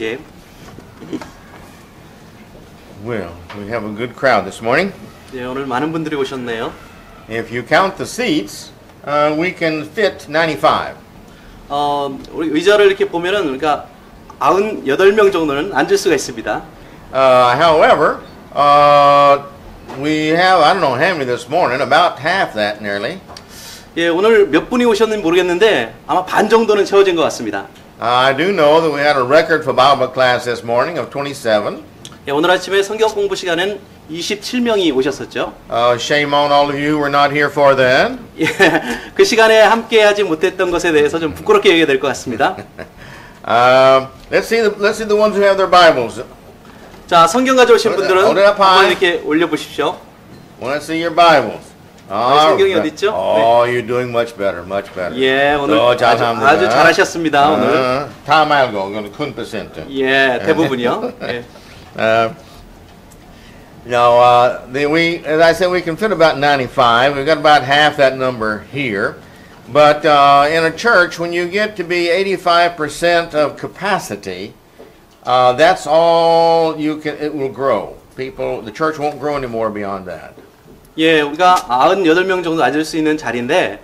예. Well, we have a good crowd this morning. 예, 오늘 많은 분들이 오셨네요. If you count the seats, we can fit 95. 우리 의자를 이렇게 보면은 그러니까 98명 정도는 앉을 수가 있습니다. However, we have, I don't know how many this morning, about half that nearly. 예, 오늘 몇 분이 오셨는지 모르겠는데 아마 반 정도는 채워진 것 같습니다. I do know that we had a record for Bible class this morning of 27. 예, 오늘 아침에 성경 공부 시간엔 27명이 오셨었죠. Shame on all of you who were not here for that. 예, 그 시간에 함께하지 못했던 것에 대해서 좀 부끄럽게 얘기해야 될 것 같습니다. Let's see the ones who have their Bibles. 자, 성경 가져오신 분들은 hold it up 한번 high. 이렇게 올려보십시오. Want to see your Bibles? 성경이 어디 있죠? Oh, you're doing much better, much better. 예, 오늘 잘합니다. 아주 잘하셨습니다. 오늘. 다 말고, 이건 100%. 예, 대부분이요. 예. As I said, we can fit about 95. We've got about half that number here. But in a church, when you get to be 85% of capacity, that's all you can. It will grow. The church won't grow anymore beyond that. 예, 우리가 98명 정도 앉을 수 있는 자리인데,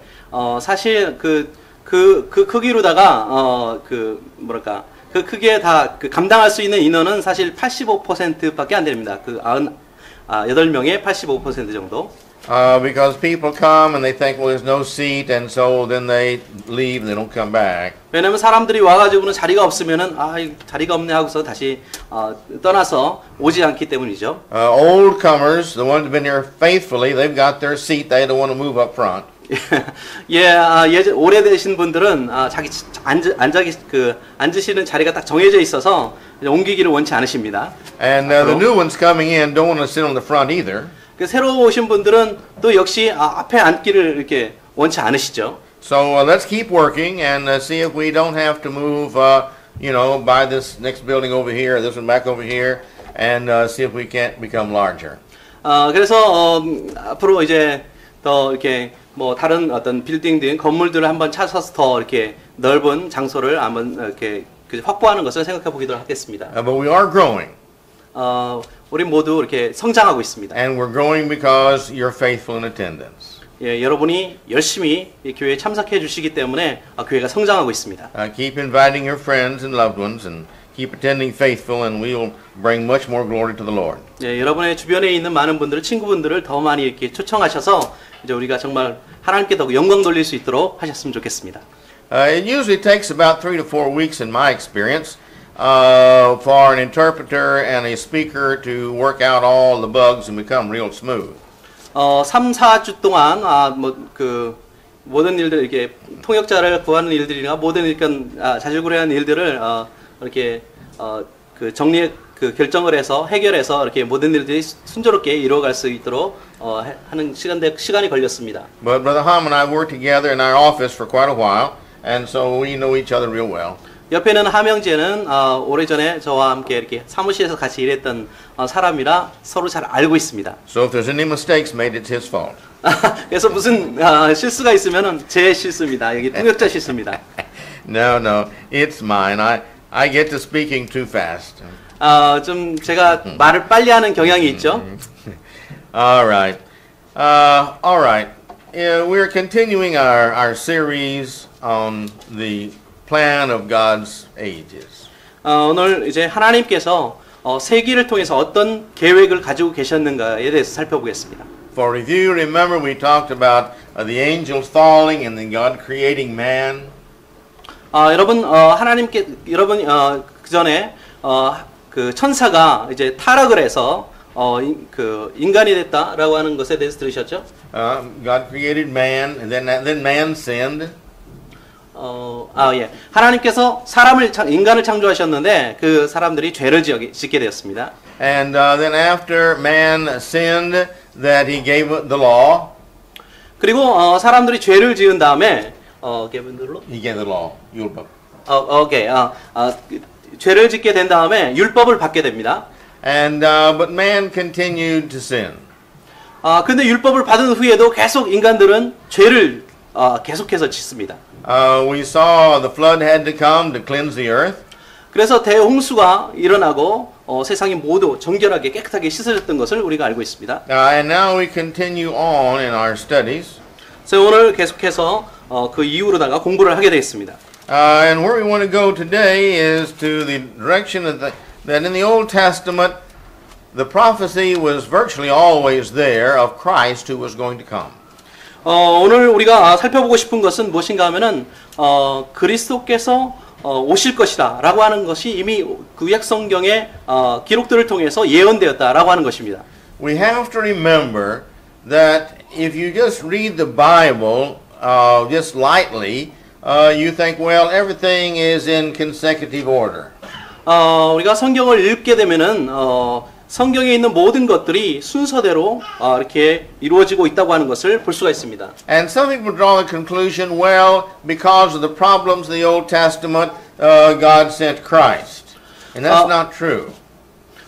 사실 그 크기로다가, 그 크기에 다 감당할 수 있는 인원은 사실 85%밖에 안 됩니다. 그 98명의 85% 정도. Because people come and they think, well, there's no seat, and so then they leave and they don't come back. 왜냐면 사람들이 와가지고는 자리가 없으면은 자리가 없네 하고서 다시 떠나서 오지 않기 때문이죠. Old comers, the ones who've been here faithfully, they've got their seat. They don't want to move up front. 예전 오래되신 분들은 자기 앉으시는 자리가 딱 정해져 있어서 옮기기를 원치 않으십니다. And the new ones coming in don't want to sit on the front either. 그 새로 오신 분들은 또 역시 앞에 앉기를 이렇게 원치 않으시죠. So let's keep working and see if we don't have to move, by this next building over here, this one back over here, and see if we can't become larger. 그래서 앞으로 이제 더 이렇게 뭐 다른 어떤 빌딩 등 건물들을 한번 찾아서 더 이렇게 넓은 장소를 한번 이렇게 확보하는 것을 생각해 보기도 하겠습니다. But we are growing. 우리 모두 이렇게 성장하고 있습니다. And we're growing because you're faithful in attendance. 예, 여러분이 열심히 이 교회에 참석해 주시기 때문에 교회가 성장하고 있습니다. Keep inviting your friends and loved ones and keep attending faithful and we'll bring much more glory to the Lord. 예, 여러분의 주변에 있는 많은 분들을 친구분들을 더 많이 이렇게 초청하셔서 이제 우리가 정말 하나님께 더 영광 돌릴 수 있도록 하셨으면 좋겠습니다. It usually takes about 3 to 4 weeks in my experience for an interpreter and a speaker to work out all the bugs and become real smooth. 3, 4주 동안 모든 일들 이렇게 통역자를 구하는 일들이나 모든 이런 자질구레한 일들을 이렇게 결정을 해서 해결해서 이렇게 모든 일들이 순조롭게 이루어갈 수 있도록 하는 시간이 걸렸습니다. But Brother Ham and I worked together in our office for quite a while, and so we know each other real well. 옆에는 하명재는 오래전에 저와 함께 이렇게 사무실에서 같이 일했던 사람이라 서로 잘 알고 있습니다. So if there's any mistakes made, it's his fault. 그래서 무슨 실수가 있으면은 제 실수입니다. 여기 통역자 실수입니다. No, it's mine. I get to speaking too fast. 좀 제가 말을 빨리 하는 경향이 있죠. All right. We're continuing our series on the plan of God's ages. 오늘 이제 하나님께서 세기를 통해서 어떤 계획을 가지고 계셨는가에 대해서 살펴보겠습니다. For review, remember we talked about the angels falling and then God creating man. 여러분 그 전에 그 천사가 이제 타락을 해서 인간이 됐다라고 하는 것에 대해서 들으셨죠? God created man and then man sinned. 예. 하나님께서 인간을 창조하셨는데 그 사람들이 죄를 짓게 되었습니다. And then after man sinned, that he gave the law. 그리고 사람들이 죄를 지은 다음에 gave the law? He gave the law. 율법. 오케이. 죄를 짓게 된 다음에 율법을 받게 됩니다. And but man continued to sin. 근데 율법을 받은 후에도 계속 인간들은 죄를 계속해서 짓습니다. We saw the flood had to come to cleanse the earth. 그래서 대홍수가 일어나고 세상이 모두 정결하게 깨끗하게 씻어졌던 것을 우리가 알고 있습니다. And now we continue on in our studies. 그래서 오늘 계속해서 그 이후로다가 공부를 하게 되겠습니다. And where we want to go today is to the direction of that in the Old Testament, the prophecy was virtually always there of Christ who was going to come. 오늘 우리가 살펴보고 싶은 것은 무엇인가 하면은 그리스도께서 오실 것이다 라고 하는 것이 이미 구약 성경의 기록들을 통해서 예언되었다라고 하는 것입니다. We have to remember that if you just read the Bible just lightly, you think, well, everything is in consecutive order. 우리가 성경을 읽게 되면은 성경에 있는 모든 것들이 순서대로 이렇게 이루어지고 있다고 하는 것을 볼 수가 있습니다. And some people draw the conclusion, well, because of the problems of the Old Testament, God sent Christ. And that's not true.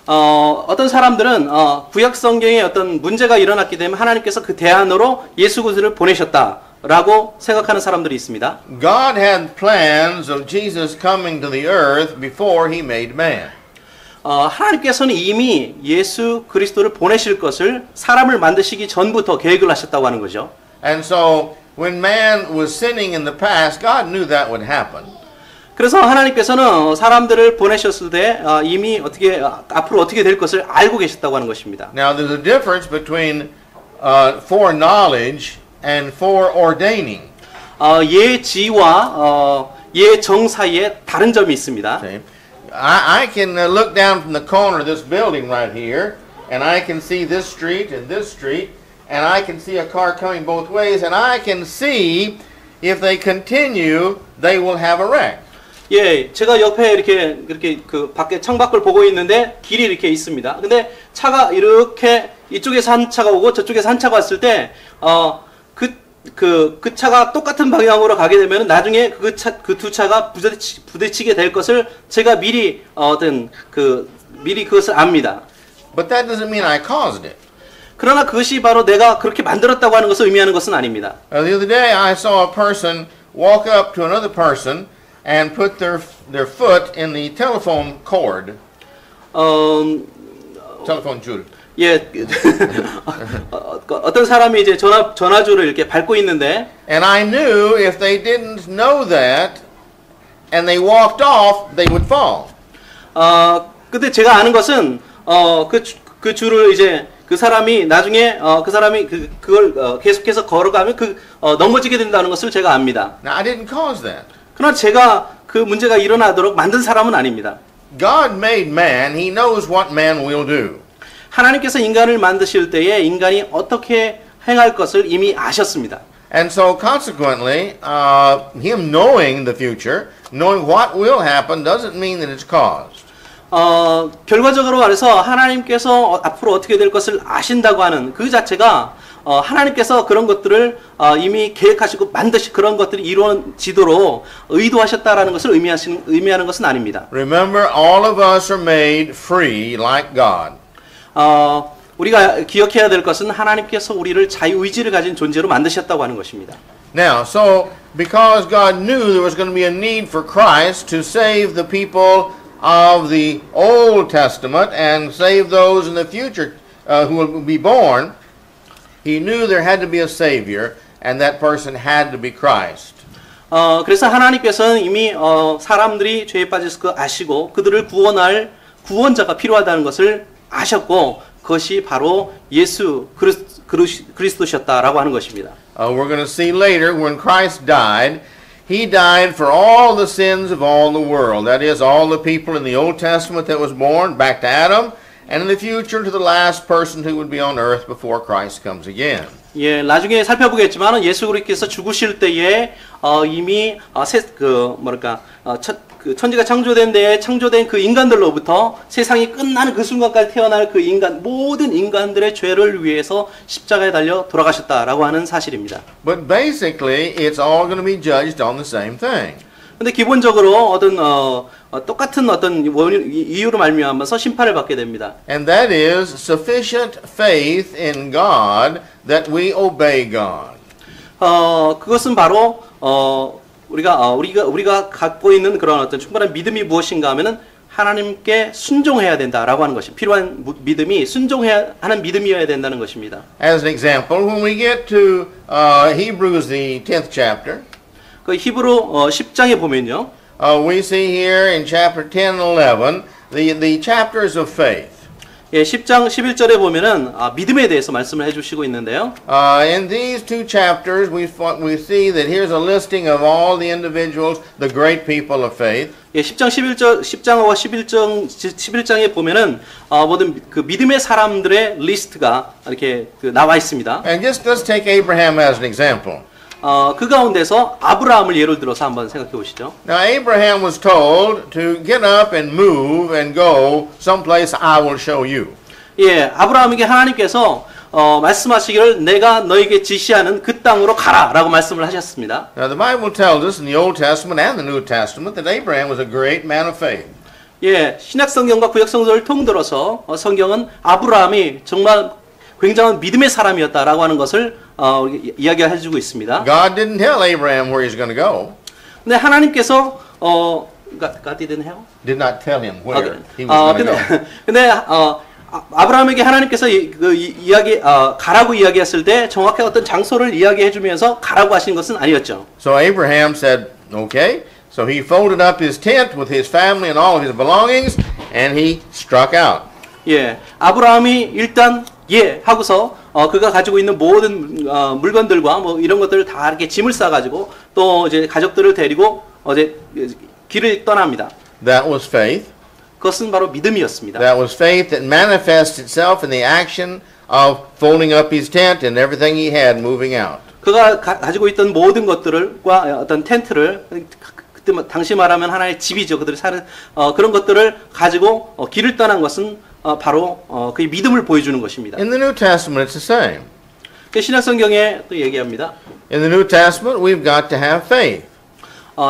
어떤 사람들은 구약 성경에 어떤 문제가 일어났기 때문에 하나님께서 그 대안으로 예수 그리스도를 보내셨다라고 생각하는 사람들이 있습니다. God had plans of Jesus coming to the earth before he made man. 하나님께서는 이미 예수 그리스도를 보내실 것을 사람을 만드시기 전부터 계획을 하셨다고 하는 거죠. And so when man was sinning in the past, God knew that would happen. 그래서 하나님께서는 사람들을 보내셨을 때 이미 앞으로 어떻게 될 것을 알고 계셨다고 하는 것입니다. Now there's a difference between foreknowledge and foreordaining. 예지와 예정 사이에 다른 점이 있습니다. See? I can look down from the corner of this building right here, and I can see this street, and I can see a car coming both ways, and I can see if they continue, they will have a wreck. 예, 제가 옆에 이렇게 그 밖에 창밖을 보고 있는데 길이 이렇게 있습니다. 근데 차가 이렇게 이쪽에서 한 차가 오고 저쪽에서 한 차가 왔을 때, 그 차가 똑같은 방향으로 가게 되면 나중에 그 두 차가 부딪히게 될 것을 제가 미리 미리 그것을 압니다. But that doesn't mean I caused it. 그러나 그것이 바로 내가 그렇게 만들었다고 하는 것을 의미하는 것은 아닙니다. The other day I saw a person walk up to another person and put their foot in the telephone cord. telephone 줄. 예, 어떤 사람이 이제 전화줄을 이렇게 밟고 있는데, And I knew if they didn't know that and they walked off, they would fall. 근데 제가 아는 것은 그 줄을 이제 그 사람이 나중에 그걸 계속해서 걸어가면 넘어지게 된다는 것을 제가 압니다. Now I didn't cause that. 그러나 제가 그 문제가 일어나도록 만든 사람은 아닙니다. God made man. He knows what man will do. 하나님께서 인간을 만드실 때에 인간이 어떻게 행할 것을 이미 아셨습니다. And so consequently, him knowing the future, knowing what will happen doesn't mean that it's caused. 결과적으로 말해서 하나님께서 앞으로 어떻게 될 것을 아신다고 하는 그 자체가 하나님께서 그런 것들을 이미 계획하시고 그런 것들이 이루어지도록 의도하셨다라는 것을 의미하는 것은 아닙니다. Remember, all of us are made free like God. 우리가 기억해야 될 것은 하나님께서 우리를 자유의지를 가진 존재로 만드셨다고 하는 것입니다. Now, so because God knew there was going to be a need for Christ to save the people of the Old Testament and save those in the future who will be born, He knew there had to be a Savior, and that person had to be Christ. 그래서 하나님께서는 이미 사람들이 죄에 빠졌을 거 아시고 그들을 구원할 구원자가 필요하다는 것을 아셨고 그것이 바로 예수 그리스도셨다라고 하는 것입니다. We're going to see later when Christ died, He died for all the sins of all the world. That is, all the people in the Old Testament that was born, back to Adam, and in the future to the last person who would be on earth before Christ comes again. 예, 나중에 살펴보겠지만 예수 그리스도께서 죽으실 때에 이미 천지가 창조된 데에 창조된 그 인간들로부터 세상이 끝나는 그 순간까지 태어날 그 모든 인간들의 죄를 위해서 십자가에 달려 돌아가셨다라고 하는 사실입니다. But basically, it's all going to be judged on the same thing. 근데 기본적으로 똑같은 이유로 말미암아서 심판을 받게 됩니다. And that is sufficient faith in God that we obey God. 그것은 바로 우리가 갖고 있는 그런 어떤 충분한 믿음이 무엇인가 하면은 하나님께 순종해야 된다라고 하는 것이 필요한 믿음이 순종해야 하는 믿음이어야 된다는 것입니다. As an example, when we get to Hebrews, the 10th chapter, 그 히브리 10장에 보면요. we see here in chapter 10 and 11 the chapters of faith. 예, 10장 11절에 보면은 믿음에 대해서 말씀을 해주시고 있는데요. In these two chapters, we see that here's a listing of all the individuals, the great people of faith. 예, 10장하고 11장에 보면은 모든 그 믿음의 사람들의 리스트가 이렇게 나와 있습니다. And let's take Abraham as an example. 그 가운데서 아브라함을 예를 들어서 한번 생각해 보시죠. Now Abraham was told to get up and move and go someplace I will show you. 예, 아브라함에게 하나님께서 말씀하시기를 내가 너에게 지시하는 그 땅으로 가라라고 말씀을 하셨습니다. Now the Bible tells us in the Old Testament and the New Testament that Abraham was a great man of faith. 예, 신약 성경과 구약 성경을 통틀어서 성경은 아브라함이 정말 굉장한 믿음의 사람이었다라고 하는 것을 이야기해 주고 있습니다. God didn't tell Abraham where he's going to go. 근데 하나님께서 God didn't help? Did not tell him where he was going to go. 근데 아브라함에게 하나님께서 가라고 이야기했을 때 정확히 어떤 장소를 이야기해 주면서 가라고 하신 것은 아니었죠. So Abraham said, "Okay." So he folded up his tent with his family and all of his belongings, and he struck out. 예, 아브라함이 일단 예 하고서 그가 가지고 있는 모든 물건들과 뭐 이런 것들을 다 이렇게 짐을 싸가지고 또 이제 가족들을 데리고 길을 떠납니다. That was faith. 그것은 바로 믿음이었습니다. That was faith that manifests itself in the action of folding up his tent and everything he had moving out. 그가 가지고 있던 모든 것들과 어떤 텐트를 그때 당시 말하면 하나의 집이죠. 그들이 사는 그런 것들을 가지고 길을 떠난 것은 바로 그의 믿음을 보여주는 것입니다. In the New Testament, it's the same. 신약 성경에 또 얘기합니다. In the New Testament, we've got to have faith.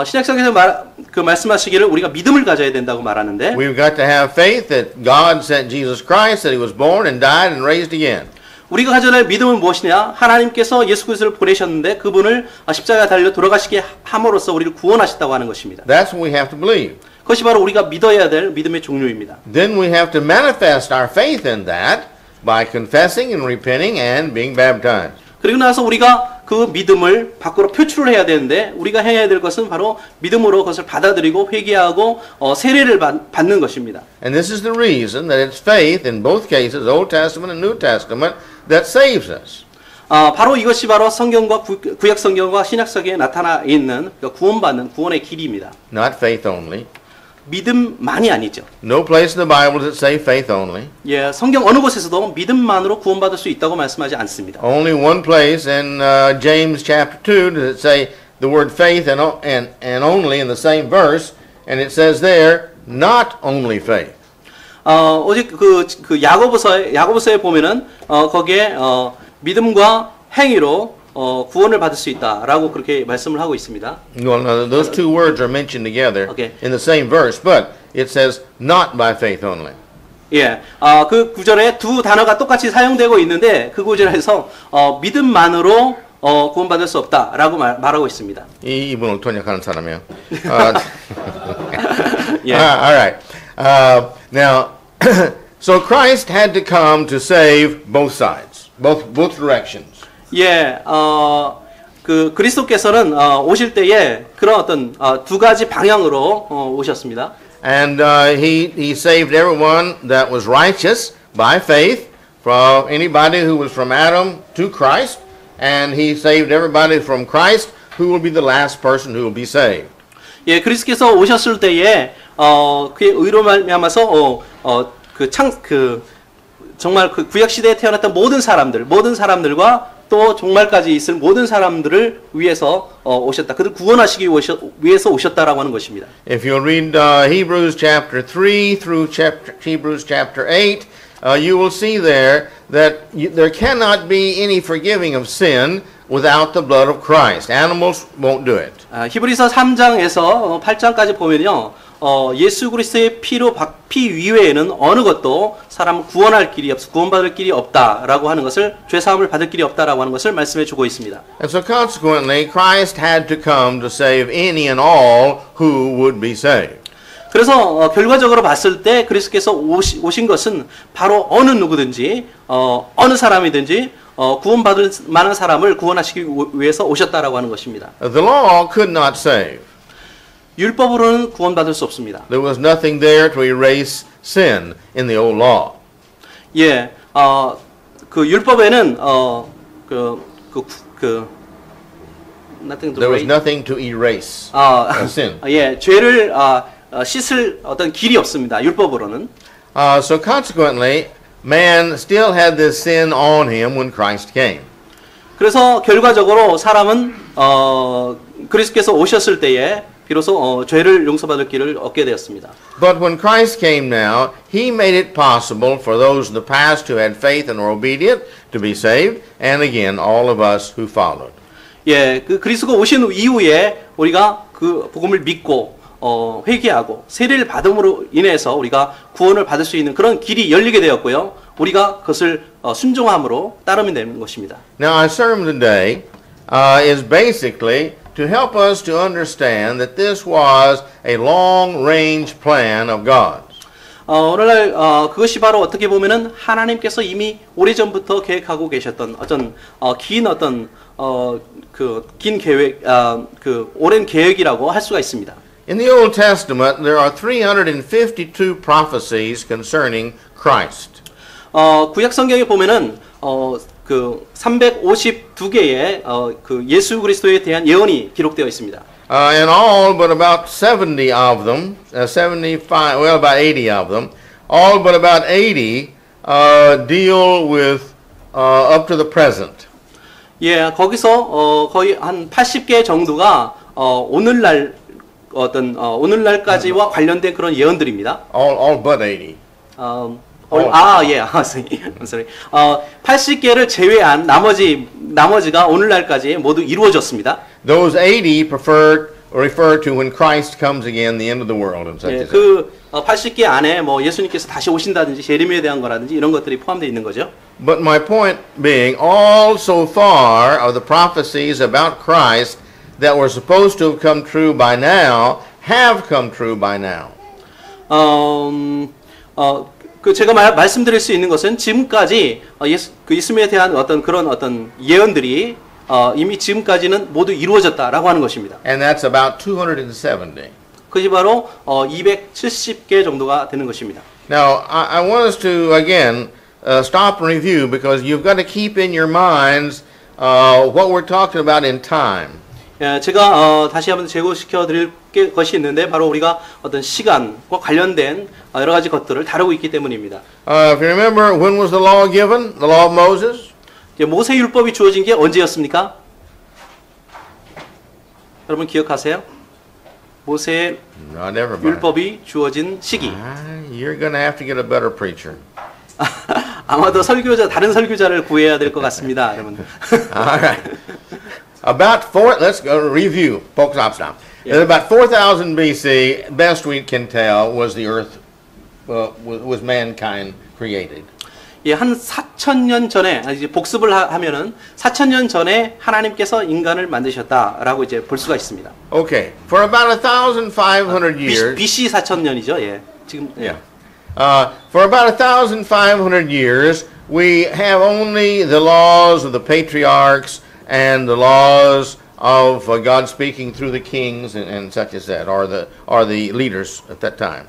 신약 성경에서 말씀하시기를 우리가 믿음을 가져야 된다고 말하는데, We've got to have faith that God sent Jesus Christ, that He was born and died and raised again. 우리가 가져야 할 믿음은 무엇이냐? 하나님께서 예수 그리스도를 보내셨는데 그분을 십자가에 달려 돌아가시게 함으로써 우리를 구원하셨다고 하는 것입니다. That's what we have to believe. 그것이 바로 우리가 믿어야 될 믿음의 종류입니다. Then we have to manifest our faith in that by confessing and repenting and being baptized. 그리고 나서 우리가 그 믿음을 밖으로 표출을 해야 되는데 우리가 해야 될 것은 바로 믿음으로 그것을 받아들이고 회개하고 세례를 받는 것입니다. And this is the reason that it's faith in both cases, Old Testament and New Testament, that saves us. 바로 이것이 바로 성경과 구약 성경과 신약 성경에 나타나 있는 구원받는 구원의 길입니다. Not faith only. 믿음만이 아니죠. No place in the Bible does it say faith only. 예, 성경 어느 곳에서도 믿음만으로 구원받을 수 있다고 말씀하지 않습니다. Only one place in James chapter 2 does it say the word faith and only in the same verse, and it says there not only faith. 오직 그 야고보서에 보면은 거기에 믿음과 행위로 구원을 받을 수 있다라고 그렇게 말씀을 하고 있습니다. Well, no, those two words are mentioned together Okay. in the same verse, but it says not by faith only. 예, 그 구절에 두 단어가 똑같이 사용되고 있는데 그 구절에서 믿음만으로 구원받을 수 없다라고 말하고 있습니다. 이 이분을 통역하는 사람이요. 예. All right. Now, so Christ had to come to save both sides, both directions. 예, 그 그리스도께서는 오실 때에 그런 어떤 두 가지 방향으로 오셨습니다. And he saved everyone that was righteous by faith, from anybody who was from Adam to Christ, and he saved everybody from Christ who will be the last person who will be saved. 예, 그리스도께서 오셨을 때에 그의 의로 말미암아서 정말 그 구약 시대에 태어났던 모든 사람들과 또 종말까지 있을 모든 사람들을 위해서 오셨다. 그들 구원하시기 위해서 오셨다라고 하는 것입니다. If you read Hebrews chapter 3 through Hebrews chapter 8, you will see there that there cannot be any forgiving of sin without the blood of Christ. Animals won't do it. 히브리서 3장에서 8장까지 보면요. 예수 그리스도의 피 위외에는 어느 것도 사람을 구원할 길이 구원받을 길이 없다라고 하는 것을 죄 사함을 받을 길이 없다라고 하는 것을 말씀해 주고 있습니다. And so consequently, Christ had to come to save any and all who would be saved. 그래서 결과적으로 봤을 때 그리스도께서 오신 것은 바로 어느 누구든지 어느 사람이든지 구원받을 만한 사람을 구원하시기 위해서 오셨다라고 하는 것입니다. The law could not save. 율법으로는 구원받을 수 없습니다. There was nothing there to erase sin in the old law. 예, 그 율법에는 nothing to There was erase. nothing to erase sin. 예, 죄를 씻을 어떤 길이 없습니다. 율법으로는. So consequently, man still had this sin on him when Christ came. 그래서 결과적으로 사람은 그리스도께서 오셨을 때에 비로소 죄를 용서받을 길을 얻게 되었습니다. But when Christ came now, he made it possible for those in the past who had faith and were obedient to be saved, and again, all of us who followed. 예, 그 그리스도가 오신 이후에 우리가 그 복음을 믿고 회개하고 세례를 받음으로 인해서 우리가 구원을 받을 수 있는 그런 길이 열리게 되었고요. 우리가 그것을 순종함으로 따르면 되는 것입니다. Now, our sermon today is basically to help us to understand that this was a long-range plan of God. 오늘날 그것이 바로 어떻게 보면은 하나님께서 이미 오래전부터 계획하고 계셨던 긴 계획, 그 오랜 계획이라고 할 수가 있습니다. In the Old Testament, there are 352 prophecies concerning Christ. 구약 성경에 보면은 그 352개의 그 예수 그리스도에 대한 예언이 기록되어 있습니다. And all but about 70 of them, 75, well, about 80 of them, all but about 80 deal with up to the present. 예, 거기서 거의 한 80개 정도가 오늘날 오늘날까지와 관련된 그런 예언들입니다. All but 80. sorry. 80개를 제외한 나머지가 오늘날까지 모두 이루어졌습니다. Those 80 refer to when Christ comes again, the end of the world, and such 예, as that. 그 80개 안에 뭐 예수님께서 다시 오신다든지 예레미야에 대한 거라든지 이런 것들이 포함되어 있는 거죠. But my point being, all so far of the prophecies about Christ that were supposed to have come true by now have come true by now. 그 제가 말씀드릴 수 있는 것은 지금까지 예수님에 대한 그런 예언들이 이미 지금까지는 모두 이루어졌다라고 하는 것입니다. And that's about 270. 그것이 바로 270개 정도가 되는 것입니다. Now, I want us to, again, stop and review because you've got to keep in your minds what we're talking about in time. 예, 제가 다시 한번 제고시켜 드릴 것이 있는데 바로 우리가 어떤 시간과 관련된 여러 가지 것들을 다루고 있기 때문입니다. If you remember, when was the law given? The law of Moses? 모세 율법이 주어진 게 언제였습니까? 여러분 기억하세요? 모세 Not everybody. 율법이 주어진 시기. You're going to have to get a better preacher. 아마도 다른 설교자를 구해야 될 것 같습니다, 여러분. All right. Let's go review. Folks, stop. Yeah. About 4000 BC, best we can tell, was the earth, was mankind created. 예, 한 4,000년 전에 이제 복습을 하면은 4,000년 전에 하나님께서 인간을 만드셨다라고 이제 볼 수가 있습니다. Okay, for about 1,500 years. BC 4,000년이죠. 예. 지금 Yeah. For about 1,500 years, we have only the laws of the patriarchs and the laws of God speaking through the kings and such as that, or the leaders at that time.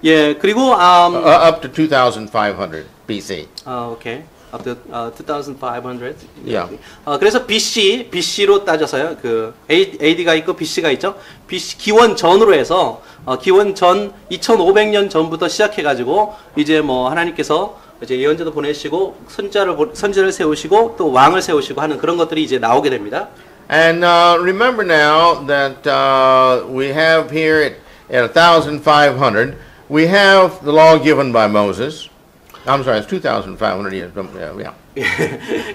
예, 그리고 Up to 2,500 BC. 오케이. Up to 2,500. Yeah. 그래서 BC로 따져서요. 그 AD가 있고 BC가 있죠. BC 기원 전으로 해서 기원 전 2,500년 전부터 시작해 가지고 이제 뭐 하나님께서 이제 예언자도 보내시고 선지자를 세우시고 또 왕을 세우시고 하는 그런 것들이 이제 나오게 됩니다. And remember now that we have here at 1,500, we have the law given by Moses. I'm sorry, it's 2,500 years. Yeah.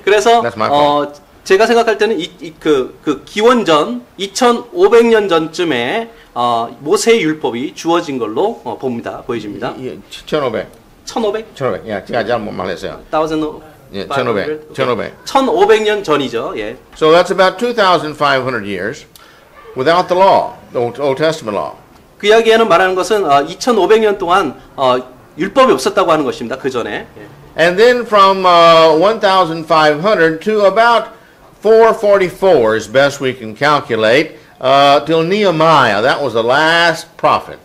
그래서 That's my fault. 제가 생각할 때는 그 기원전 2500년 전쯤에 모세의 율법이 주어진 걸로 보여집니다. 1500. 1500? 1500. 예, 제가 잘못 말했어요. 1500. 예, 1500. 1500. 1500년 전이죠. 예. So that's about 2,500 years without the law, the Old Testament law. 그 이야기에는 말하는 것은 2500년 동안 율법이 없었다고 하는 것입니다. 그 전에. 예. And then from 1,500 to about 444, as best we can calculate, till Nehemiah. That was the last prophet.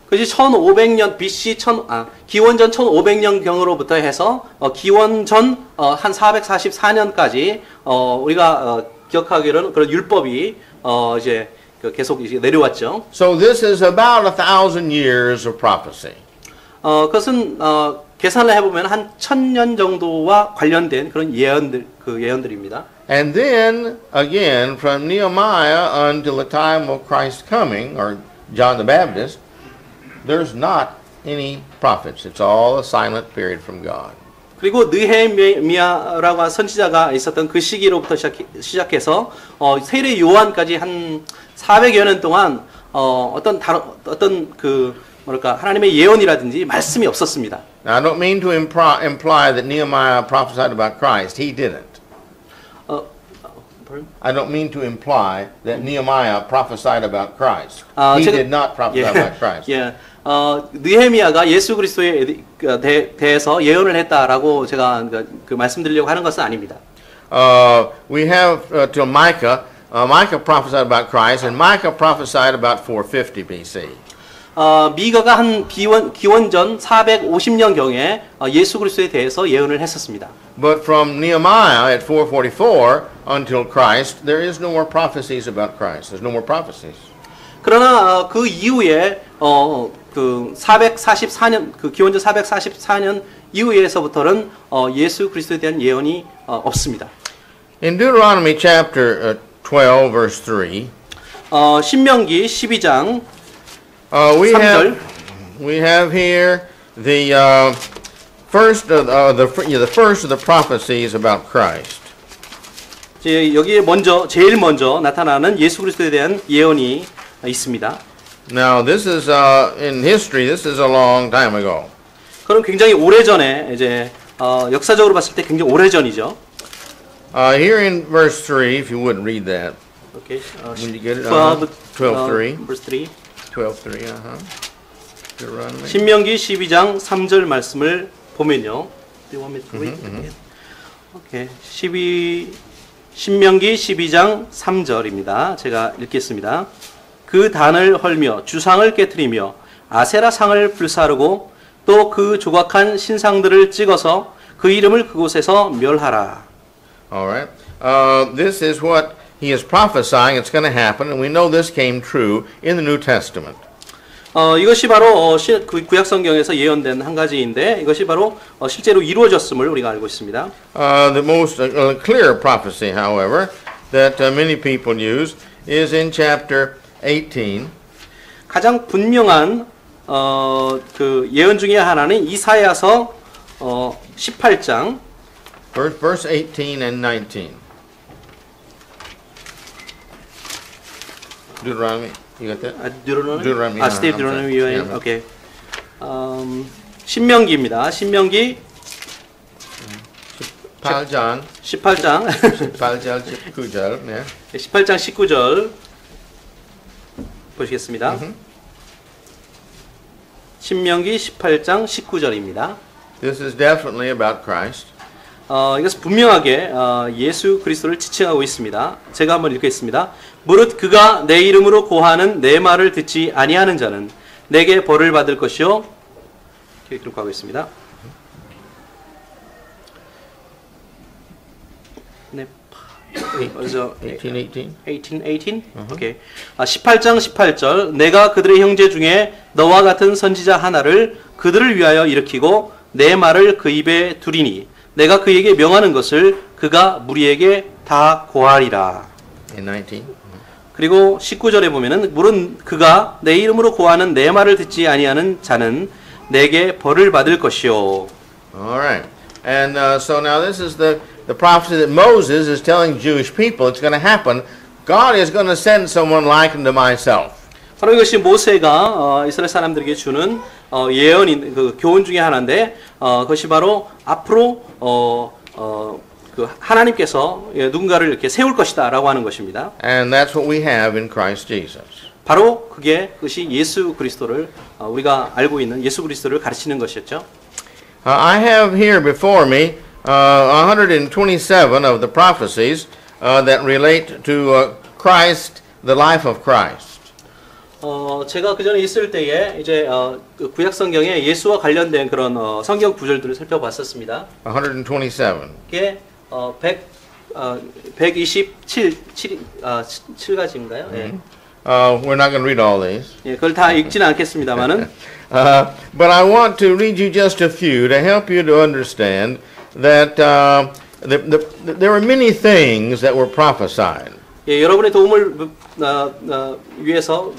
그지 1500년 BC 기원전 1500년경으로부터 해서 기원전 한 444년까지 우리가 기억하기로는 그런 율법이 이제 계속 이제 내려왔죠. So this is about 1,000 years of prophecy. 그것은 계산을 해보면 한 1000년 정도와 관련된 그런 예언들입니다. And then again from Nehemiah until the time of Christ's coming, or John the Baptist, there's not any prophets. It's all a silent period from God. 그리고 느헤미야라고 한 선지자가 있었던 그 시기로부터 시작해서 세례 요한까지 한 400여 년 동안 어떤 그 뭐랄까 하나님의 예언이라든지 말씀이 없었습니다. Now I don't mean to imply that Nehemiah prophesied about Christ. He didn't. I don't mean to imply that Nehemiah prophesied about Christ. He did not prophesy about Christ. 예. 느헤미야가 예수 그리스도에 대해서 예언을 했다라고 제가 그 말씀드리려고 하는 것은 아닙니다. We have till Micah. Micah prophesied about Christ, and Micah prophesied about 450 BC. 미가가 한 기원전 450년경에 예수 그리스도에 대해서 예언을 했었습니다. But from Nehemiah at 444 until Christ, there is no more prophecies about Christ. There's no more prophecies. 그러나 그 이후에 그 444년 그 기원전 444년 이후에서부터는 예수 그리스도에 대한 예언이 없습니다. In Deuteronomy chapter 12 verse 3, 신명기 12장 we 3절 have here the first of the prophecies about Christ. 여기에 제일 먼저 나타나는 예수 그리스도에 대한 예언이 있습니다. Now this is in history. This is a long time ago. 그럼 굉장히 오래전에 이제 역사적으로 봤을 때 굉장히 오래전이죠. Here in verse 3, if you would read that. Okay. When you get it, 12:3. Verse 3. 12:3. Deuteronomy. 신명기 12장 3절 말씀을 보면요. Do you want me to read? Okay. 신명기 12장 3절입니다. 제가 읽겠습니다. 그 단을 헐며 주상을 깨트리며 아세라 상을 불사르고 또 그 조각한 신상들을 찍어서 그 이름을 그곳에서 멸하라. All right. This is what he is prophesying. It's going to happen, and we know this came true in the New Testament. 이것이 바로 구약 성경에서 예언된 한 가지인데 이것이 바로 실제로 이루어졌음을 우리가 알고 있습니다. The most clear prophecy, however, that many people use is in chapter 18. 가장 분명한 그 예언 중에 하나는 이사야서 18장 Verse 18 and 19. Deuteronomy. You got that? Deuteronomy. Deuteronomy. Steve Deuteronomy. Yeah. Okay. 신명기입니다. 신명기 18장 18장 19절. 네. 18장 19절 보시겠습니다. 신명기 18장 19절입니다. This is definitely about Christ. 이것은 분명하게 예수 그리스도를 지칭하고 있습니다. 제가 한번 읽겠습니다. 무릇 그가 내 이름으로 고하는 내 말을 듣지 아니하는 자는 내게 벌을 받을 것이요. 이렇게 기록하고 있습니다. 네. 18. 오케이. 18장 18절. 내가 그들의 형제 중에 너와 같은 선지자 하나를 그들을 위하여 일으키고 내 말을 그 입에 두리니 내가 그에게 명하는 것을 그가 무리에게 다 고하리라. 19. 그리고 19절에 보면은 물은 그가 내 이름으로 고하는 내 말을 듣지 아니하는 자는 내게 벌을 받을 것이요. All right. And so now this is the the prophecy that Moses is telling Jewish people it's going to happen. God is going to send someone like unto myself. 바로 이것이 모세가 이스라엘 사람들에게 주는 예언인 그 교훈 중에 하나인데 그것이 바로 앞으로 그 하나님께서 누군가를 이렇게 세울 것이다라고 하는 것입니다. And that's what we have in Christ Jesus. 바로 그것이 예수 그리스도를 우리가 알고 있는 예수 그리스도를 가르치는 것이었죠. I have here before me 127 of the prophecies that relate to Christ, the life of Christ. 제가 그 전에 있을 때에 이제 그 구약 성경에 예수와 관련된 그런 성경 구절들을 살펴봤었습니다. 127. 이게 127가지인가요? 예. We're not going to read all these. 예, 그걸 다 읽지는 않겠습니다만은 But I want to read you just a few to help you to understand that there were many things that were prophesied. 예, 여러분의 도움을 위해서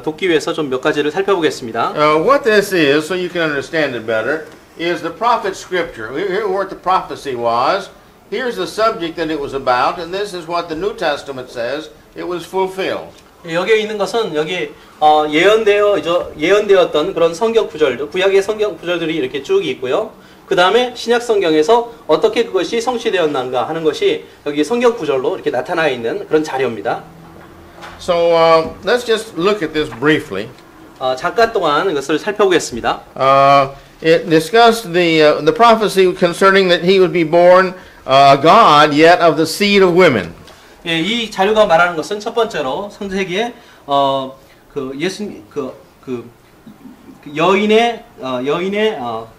돕기 위해서 좀 몇 가지를 살펴보겠습니다. What this is, so you can understand it better, is the prophet scripture. Here what the prophecy was. Here's the subject that it was about, and this is what the New Testament says it was fulfilled. 여기에 있는 것은 여기 예언되었던 그런 성경 구절들, 구약의 성경 구절들이 이렇게 쭉 있고요. 그 다음에 신약 성경에서 어떻게 그것이 성취되었는가 하는 것이 여기 성경 구절로 이렇게 나타나 있는 그런 자료입니다. So let's just look at this briefly. 잠깐 동안 이것을 살펴보겠습니다. It discussed the prophecy concerning that he would be born a God, yet of the seed of women. 예, 이 자료가 말하는 것은 첫 번째로 창세기에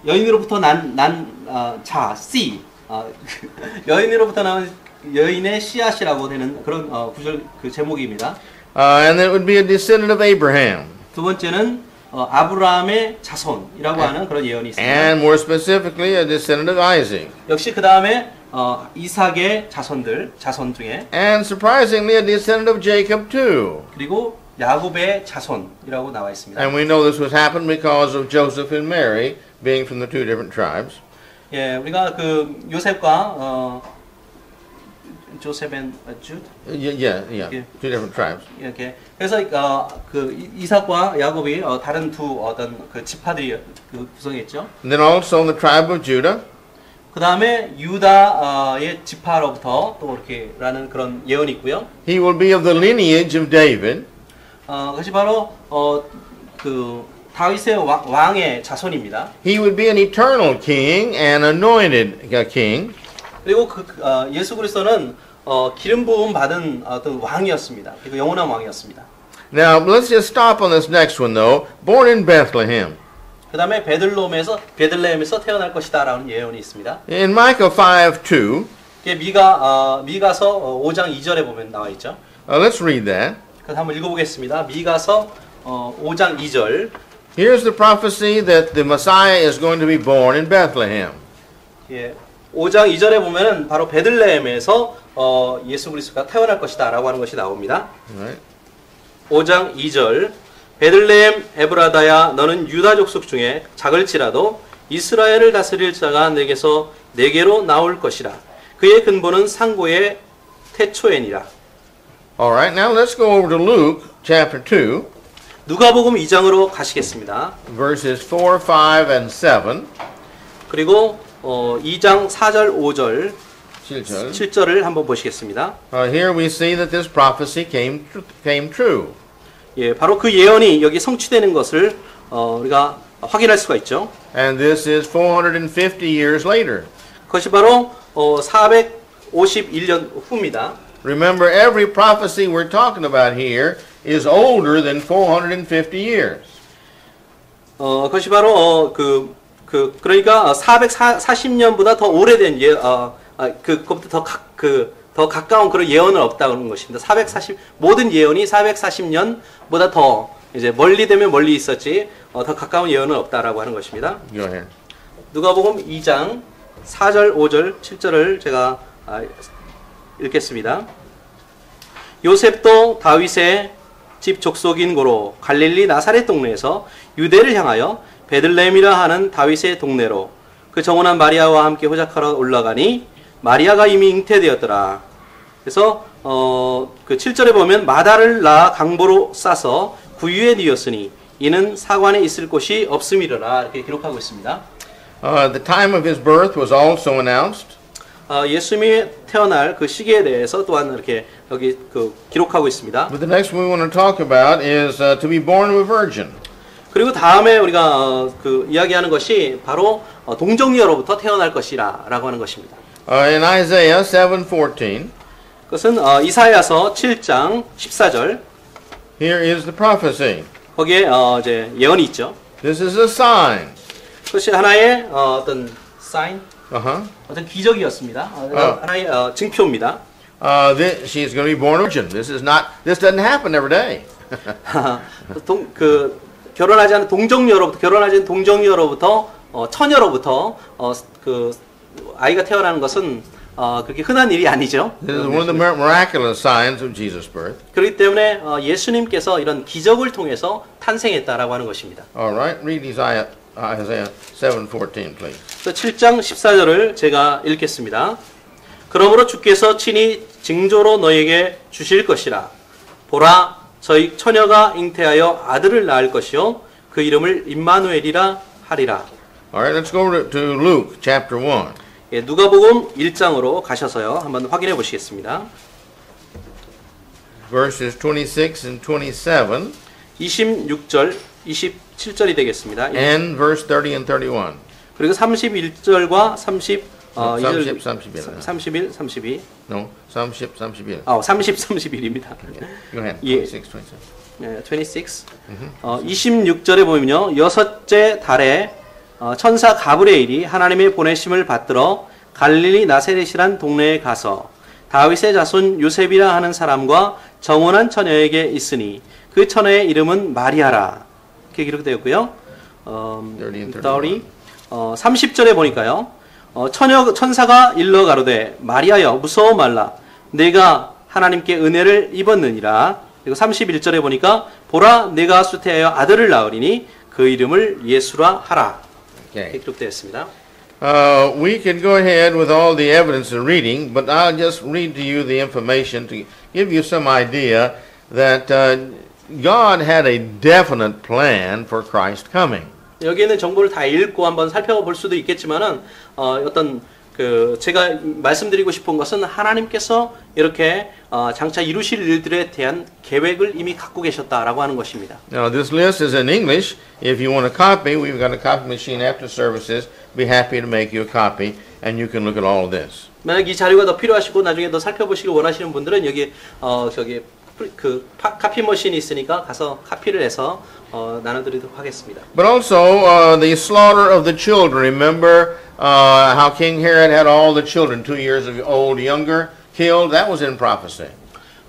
여인으로부터 난 자 C 여인으로부터 나온 여인의 씨앗이라고 되는 그런 구절 그 제목입니다. And it would be a descendant of Abraham. 두 번째는 아브라함의 자손이라고 하는 그런 예언이 있습니다. And more specifically, a descendant of Isaac. 역시 그 다음에 이삭의 자손 중에 And surprisingly, a descendant of Jacob too. 그리고 야곱의 자손이라고 나와 있습니다. And we know this was happened because of Joseph and Mary being from the two different tribes. 예, 우리가 그 요셉과 조셉 앤 주 Yeah, Okay. two different tribes. 이렇게 그래서 그 이삭과 야곱이 다른 두 어떤 그 지파들이 그 구성했죠. And then also the tribe of Judah. 그 다음에 유다의 지파로부터 또 이렇게라는 그런 예언이 있고요. He will be of the lineage of David. 그것이 바로 그 다윗의 왕의 자손입니다. He would be an eternal king and anointed king. 그리고 예수 그리스도는 기름 부음 받은 어떤 왕이었습니다. 그리고 영원한 왕이었습니다. Now let's just stop on this next one though. Born in Bethlehem. 그 다음에 베들레헴에서 태어날 것이다라는 예언이 있습니다. In Micah 5:2. 이게 미가서 5장 2절에 보면 나와 있죠. Let's read that. 그래서 한번 읽어보겠습니다. 미가서 5장 2절. Here's the prophecy that the Messiah is going to be born in Bethlehem. 예, 5장 2절에 보면은 바로 베들레헴에서 예수 그리스도가 태어날 것이다라고 하는 것이 나옵니다. Right. 5장 2절. 베들레헴 에브라다야 너는 유다 족속 중에 작을지라도 이스라엘을 다스릴 자가 내게로 나올 것이라. 그의 근본은 상고의 태초에니라. Alright, now let's go over to Luke chapter 2. 누가복음 2장으로 가시겠습니다. Verses 4, 5, and 7. 그리고 2장 4절, 5절, 7절. 7절을 한번 보시겠습니다. Here we see that this prophecy came true. 예, 바로 그 예언이 여기 성취되는 것을 우리가 확인할 수가 있죠. And this is 450 years later. 그것이 바로 451년 후입니다. Remember, every prophecy we're talking about here is older than 450 years. 그것이 바로 그러니까 440년보다 더 오래된 그것부터 더 가까운 그런 예언은 없다는 것입니다. 모든 예언이 440년보다 더 이제 멀리 되면 멀리 있었지 더 가까운 예언은 없다라고 하는 것입니다. Go ahead. 누가복음 2장 4절, 5절, 7절을 제가 읽겠습니다. 요셉도 다윗의 집 족속인 고로 갈릴리 나사렛 동네에서 유대를 향하여 베들레헴이라 하는 다윗의 동네로 그 정혼한 마리아와 함께 호작하러 올라가니 마리아가 이미 잉태되었더라. 그래서 그 7절에 보면 마다를 낳아 강보로 싸서 구유에 뉘었으니 이는 사관에 있을 곳이 없음이러라 이렇게 기록하고 있습니다. The time of his birth was also announced. 예수님이 태어날 그 시기에 대해서 또한 이렇게 여기 그 기록하고 있습니다. But the next we want to talk about is to be born of a virgin. 그리고 다음에 우리가 그 이야기하는 것이 바로 동정녀로부터 태어날 것이라라고 하는 것입니다. In Isaiah 7:14, 그것은 이사야서 7장 14절 here is the prophecy. 거기에 이제 예언이 있죠. This is a sign. 그것이 하나의 어떤 사인, Uh-huh. 어떤 기적이었습니다. 하나의 증표입니다. She's going to be born a virgin. This doesn't happen every day. 결혼하지 않은 동정녀로부터 처녀로부터 그 아이가 태어나는 것은 그렇게 흔한 일이 아니죠. This is one of the miraculous signs of Jesus' birth. 그렇기 때문에 예수님께서 이런 기적을 통해서 탄생했다라고 하는 것입니다. All right, read Isaiah 7:14, please. 7장 14절을 제가 읽겠습니다. 그러므로 주께서 친히 징조로 너에게 주실 것이라. 보라, 저희 처녀가 잉태하여 아들을 낳을 것이요 그 이름을 임마누엘이라 하리라. All right, let's go to Luke chapter 1. 예, 누가복음 1장으로 가셔서요 한번 확인해 보시겠습니다. Verses 26 and 27 26절, 27절이 되겠습니다. and verse 30 and 31. 그리고 31절과 31, 32. No, 30, 31. 30, 31입니다. Go ahead. 예. 26, 27. 26. 26절에 보면요. 여섯째 달에 천사 가브리엘이 하나님의 보내심을 받들어 갈릴리 나세렛이란 동네에 가서 다윗의 자손 요셉이라 하는 사람과 정혼한 처녀에게 있으니 그 처녀의 이름은 마리아라. 이렇게 기록되었고요. 30절에 보니까요. 천사가 일러 가로되 마리아여 무서워 말라. 내가 하나님께 은혜를 입었느니라. 그리고 31절에 보니까 보라 내가 수태하여 아들을 낳으리니 그 이름을 예수라 하라. 이렇게 기록되었습니다. We can go ahead with all the evidence of reading, but I'll just read to you the information to give you some idea that God had a definite plan for Christ coming. 여기 있는 정보를 다 읽고 한번 살펴볼 수도 있겠지만은 어떤 그 제가 말씀드리고 싶은 것은 하나님께서 이렇게 장차 이루실 일들에 대한 계획을 이미 갖고 계셨다라고 하는 것입니다. Now this list is in English. If you want a copy, we've got a copy machine after services. Be happy to make you a copy, and you can look at all of this. 만약 이 자료가 더 필요하시고 나중에 더 살펴보시길 원하시는 분들은 여기 저기 그 카피 머신이 있으니까 가서 카피를 해서 나눠드리도록 하겠습니다. But also the slaughter of the children. Remember how King Herod had all the children 2 years old, younger, killed? That was in prophecy.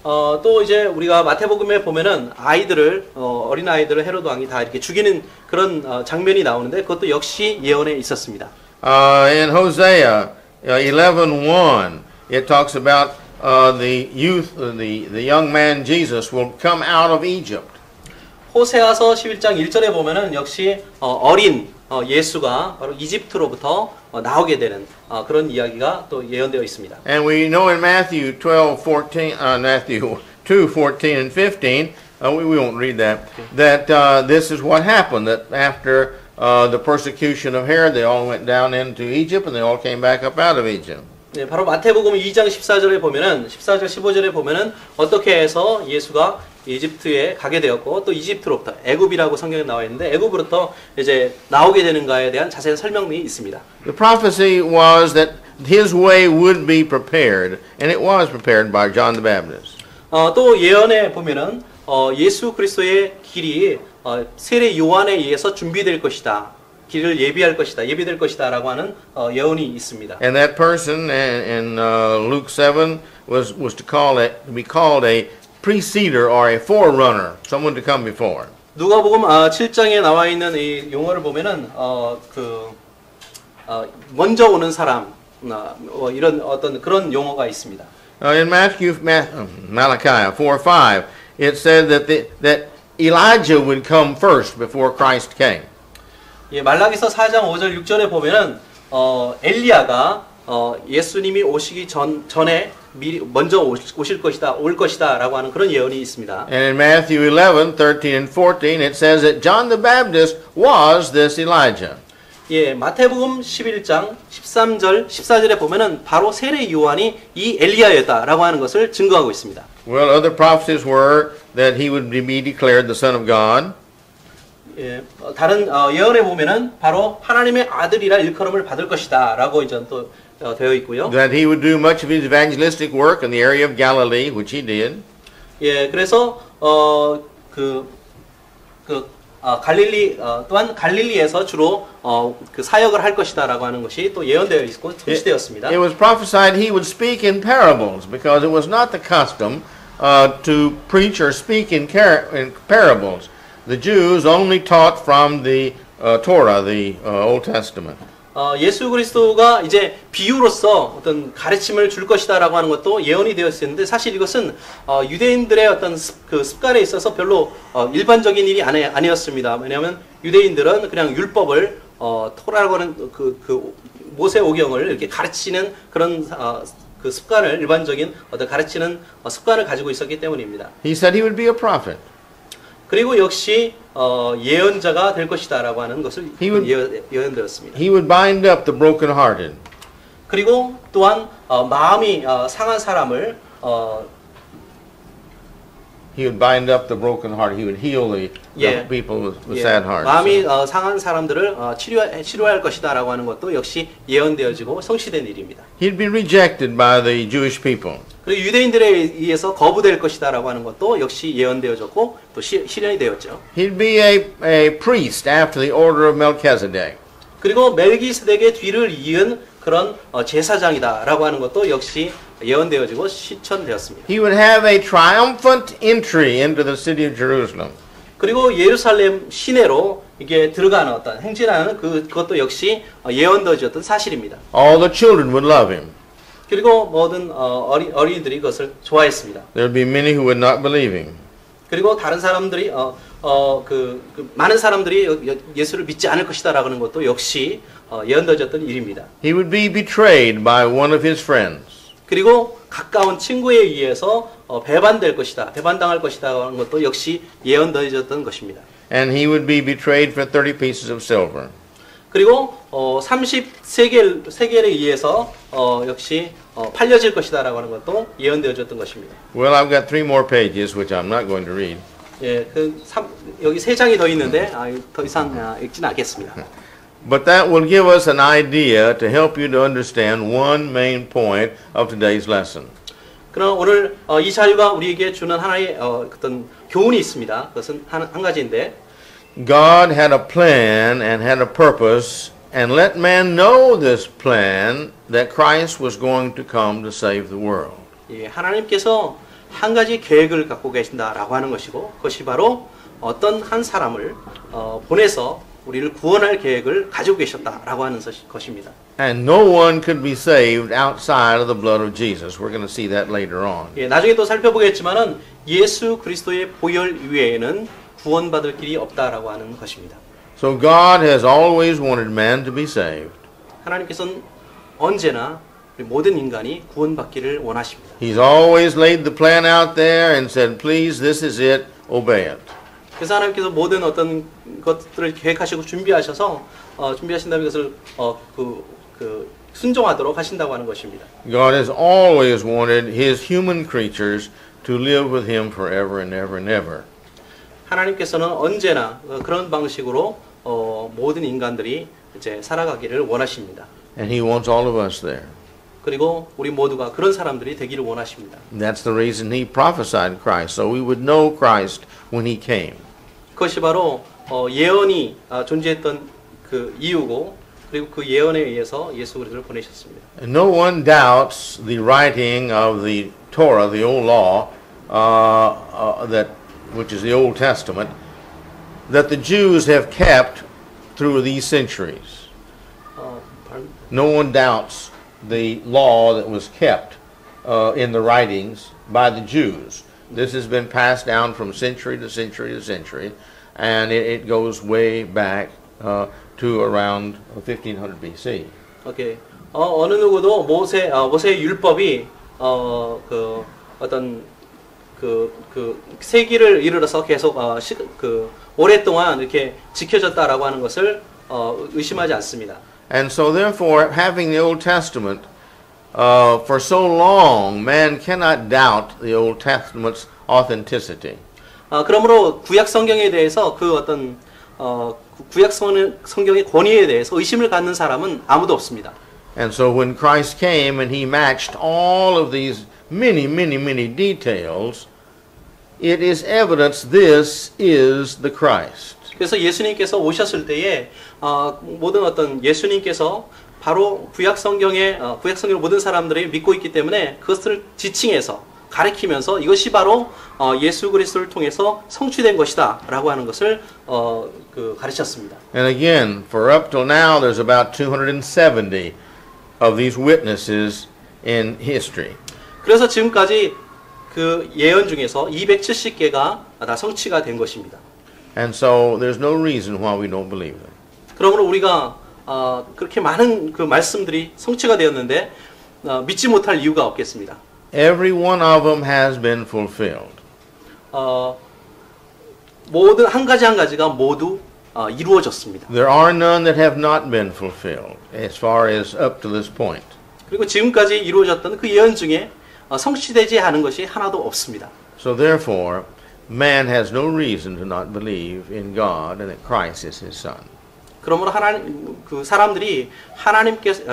또 이제 우리가 마태복음에 보면은 아이들을 어린 아이들을 헤로드 왕이 다 이렇게 죽이는 그런 장면이 나오는데 그것도 역시 예언에 있었습니다. In Hosea 11:1, it talks about the youth, the young man Jesus will come out of Egypt. 호세아서 11장 1절에 보면은 역시 어린 예수가 바로 이집트로부터 나오게 되는 그런 이야기가 또 예언되어 있습니다. And we know in Matthew 12:14, Matthew 2:14 and 15, we won't read that. That this is what happened. That after the persecution of Herod, they all went down into Egypt, and they all came back up out of Egypt. 네, 바로 마태복음 2장 14절에 보면은 14절 15절에 보면은 어떻게 해서 예수가 이집트에 가게 되었고 또 이집트로부터 애굽이라고 성경에 나와 있는데 애굽으로부터 이제 나오게 되는가에 대한 자세한 설명이 있습니다. The prophecy was that his way would be prepared, and it was prepared by John the Baptist. 또 예언에 보면은 예수 그리스도의 길이 세례 요한에 의해서 준비될 것이다. 길을 예비할 것이다. 예비될 것이다라고 하는 예언이 있습니다. And that person in Luke 7 was to be called a preceder or a forerunner, someone to come before. 누가복음 7장에 나와 있는 이 용어를 보면은 먼저 오는 사람 이런 어떤 그런 용어가 있습니다. In Malachi 4:5, it said that Elijah would come first before Christ came. 예, 말라기서 4장 5절 6절에 보면은 엘리야가 예수님이 오시기 전에 미리 먼저 오실 것이다, 올 것이다라고 하는 그런 예언이 있습니다. And in Matthew 11, 13 and 14, it says that John the Baptist was this Elijah. 예, 마태복음 11장 13절, 14절에 보면은 바로 세례 요한이 이 엘리야였다라고 하는 것을 증거하고 있습니다. Well, other prophecies were that he would be declared the Son of God. 예, 다른 예언에 보면은 바로 하나님의 아들이라 일컬음을 받을 것이다라고 이제 또 되어 있고요. That he would do much of his evangelistic work in the area of Galilee, which he did. 예, 그래서 갈릴리 또한 갈릴리에서 주로 그 사역을 할 것이다라고 하는 것이 또 예언되어 있고 성취되었습니다. It was prophesied he would speak in parables because it was not the custom to preach or speak in parables. The Jews only taught from the Torah, the Old Testament. 예수 그리스도가 이제 비유로서 어떤 가르침을 줄 것이다라고 하는 것도 예언이 되어 있었는데 사실 이것은 유대인들의 어떤 그 습관에 있어서 별로 일반적인 일이 아니었습니다. 왜냐하면 유대인들은 그냥 율법을 토라라고 하는 그 모세 오경을 이렇게 가르치는 그런 그 습관을 일반적인 어떤 가르치는 습관을 가지고 있었기 때문입니다. He said he would be a prophet. 그리고 역시 예언자가 될 것이다라고 하는 것을 예언되었습니다. He would bind up the brokenhearted. 그리고 또한 마음이 상한 사람을 He would bind up the brokenhearted. He would heal the people with sad hearts. 마음이 상한 사람들을 치료할 것이다라고 하는 것도 역시 예언되어지고 성취된 일입니다. He'd be rejected by the Jewish people. 그리고 유대인들에 의해서 거부될 것이다라고 하는 것도 역시 예언되어졌고 또 실현이 되었죠. He'd be a priest after the order of Melchizedek. 그리고 멜기세덱의 뒤를 이은 그런 제사장이다라고 하는 것도 역시 예언되어지고 실천되었습니다. He would have a triumphant entry into the city of Jerusalem. 그리고 예루살렘 시내로 이게 들어가는 어떤 행진하는 그것도 역시 예언되어졌던 사실입니다. All the children would love him. 그리고 모든 어린이들이 그것을 좋아했습니다. There would be many who would not believe him. 그리고 다른 사람들이 많은 사람들이 예수를 믿지 않을 것이다라는 것도 역시 예언되어졌던 일입니다. He would be betrayed by one of his friends. 그리고 가까운 친구에 의해서 배반될 것이다, 배반당할 것이다라는 것도 역시 예언되어졌던 것입니다. And he would be betrayed for 30 pieces of silver. 그리고 30세겔에 의해서 역시 팔려질 것이다라고 하는 것도 예언되어졌던 것입니다. Well, I've got 3 more pages which I'm not going to read. 예, 여기 3장이 더 있는데 더 이상 읽지는 않겠습니다. But that will give us an idea to help you to understand one main point of today's lesson. 그럼 오늘 이 자료가 우리에게 주는 하나의 어떤 교훈이 있습니다. 그것은 한 가지인데 God had a plan and had a purpose and let man know this plan that Christ was going to come to save the world. 예, 하나님께서 한 가지 계획을 갖고 계신다라고 하는 것이고 그것이 바로 어떤 한 사람을 보내서 우리를 구원할 계획을 가지고 계셨다라고 하는 것입니다. And no one could be saved outside of the blood of Jesus. We're going to see that later on. 예, 나중에 또 살펴보겠지만은 예수 그리스도의 보혈 이외에는 구원받을 길이 없다라고 하는 것입니다. So God has always wanted man to be saved. 하나님께서는 언제나 우리 모든 인간이 구원받기를 원하십니다. He's always laid the plan out there and said, please, this is it, obey it. 그래서 하나님께서 모든 어떤 것들을 계획하시고 준비하셔서 준비하신 다음에 그것을 순종하도록 하신다고 하는 것입니다. God has always wanted His human creatures to live with Him forever and ever and ever. 하나님께서는 언제나 그런 방식으로 모든 인간들이 이제 살아가기를 원하십니다. And He wants all of us there. 그리고 우리 모두가 그런 사람들이 되기를 원하십니다. That's the reason He prophesied Christ, so we would know Christ when He came. 그것이 바로 예언이 존재했던 그 이유고 그리고 그 예언에 의해서 예수 그리스도를 보내셨습니다. And no one doubts the writing of the Torah, the old law, which is the Old Testament, that the Jews have kept through these centuries. No one doubts the law that was kept in the writings by the Jews. This has been passed down from century to century to century, and it goes way back to around 1500 BC. 오케이. 어느 누구도 모세의 율법이 그 어떤 그 세기를 이르러서 계속 오랫동안 이렇게 지켜졌다라고 하는 것을 의심하지 않습니다. And so therefore, having the Old Testament for so long, man cannot doubt the Old Testament's authenticity. 그러므로 구약 성경에 대해서 그 어떤 구약 성경의 권위에 대해서 의심을 갖는 사람은 아무도 없습니다. And so when Christ came and he matched all of these many details, it is evidence this is the Christ. 그래서 예수님께서 오셨을 때에 모든 어떤 예수님께서 바로 구약 성경의 모든 사람들이 믿고 있기 때문에 그것을 지칭해서 가리키면서 이것이 바로 예수 그리스도를 통해서 성취된 것이다라고 하는 것을 가르쳤습니다. And again, for up till now, there's about 270 of these witnesses in history. 그래서 지금까지 그 예언 중에서 270개가 다 성취가 된 것입니다. And so there's no reason why we don't believe them. 그러므로 우리가 그렇게 많은 그 말씀들이 성취가 되었는데 믿지 못할 이유가 없겠습니다. Every one of them has been fulfilled. 모든 한 가지가 모두 이루어졌습니다. There are none that have not been fulfilled as far as up to this point. 그리고 지금까지 이루어졌던 그 예언 중에 성취되지 않은 것이 하나도 없습니다. So therefore, man has no reason to not believe in God and that Christ is his son. 그러므로 사람들이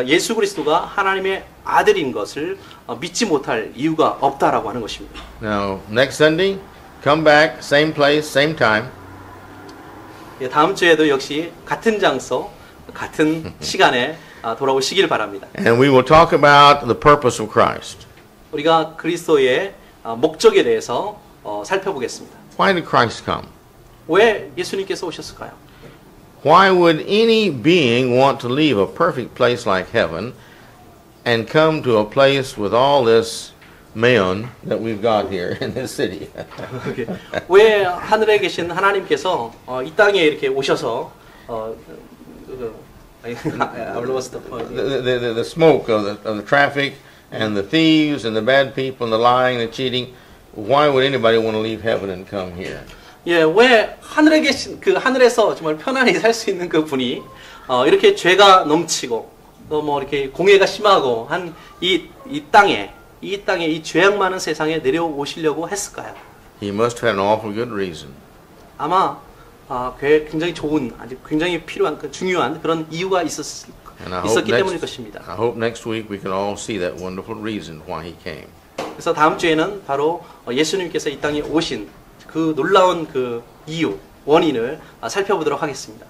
예수 그리스도가 하나님의 아들인 것을 믿지 못할 이유가 없다라고 하는 것입니다. Now, next Sunday, come back, same place, same time. 다음 주에도 역시 같은 장소, 같은 시간에 돌아오시길 바랍니다. And we will talk about the purpose of Christ. 우리가 그리스도의 목적에 대해서 살펴보겠습니다. Why did Christ come? 왜 예수님께서 오셨을까요? Why would any being want to leave a perfect place like heaven and come to a place with all this mayon that we've got here in this city? 왜 하늘에 계신 하나님께서 이 땅에 이렇게 오셔서 I lost the point. The smoke of the traffic and the thieves and the bad people and the lying and the cheating. Why would anybody want to leave heaven and come here? 예, 왜 하늘에 계신 하늘에서 정말 편안히 살 수 있는 그 분이 이렇게 죄가 넘치고 또 뭐 이렇게 공해가 심하고 한 이 땅에 이 죄악 많은 세상에 내려오시려고 했을까요? He must have had an awful good reason. 아마 굉장히 좋은 아주 굉장히 필요한 중요한 그런 이유가 있었기 때문일 것입니다. I hope next week we can all see that wonderful reason why he came. 그래서 다음 주에는 바로 예수님께서 이 땅에 오신 그 놀라운 그 이유, 원인을 살펴보도록 하겠습니다.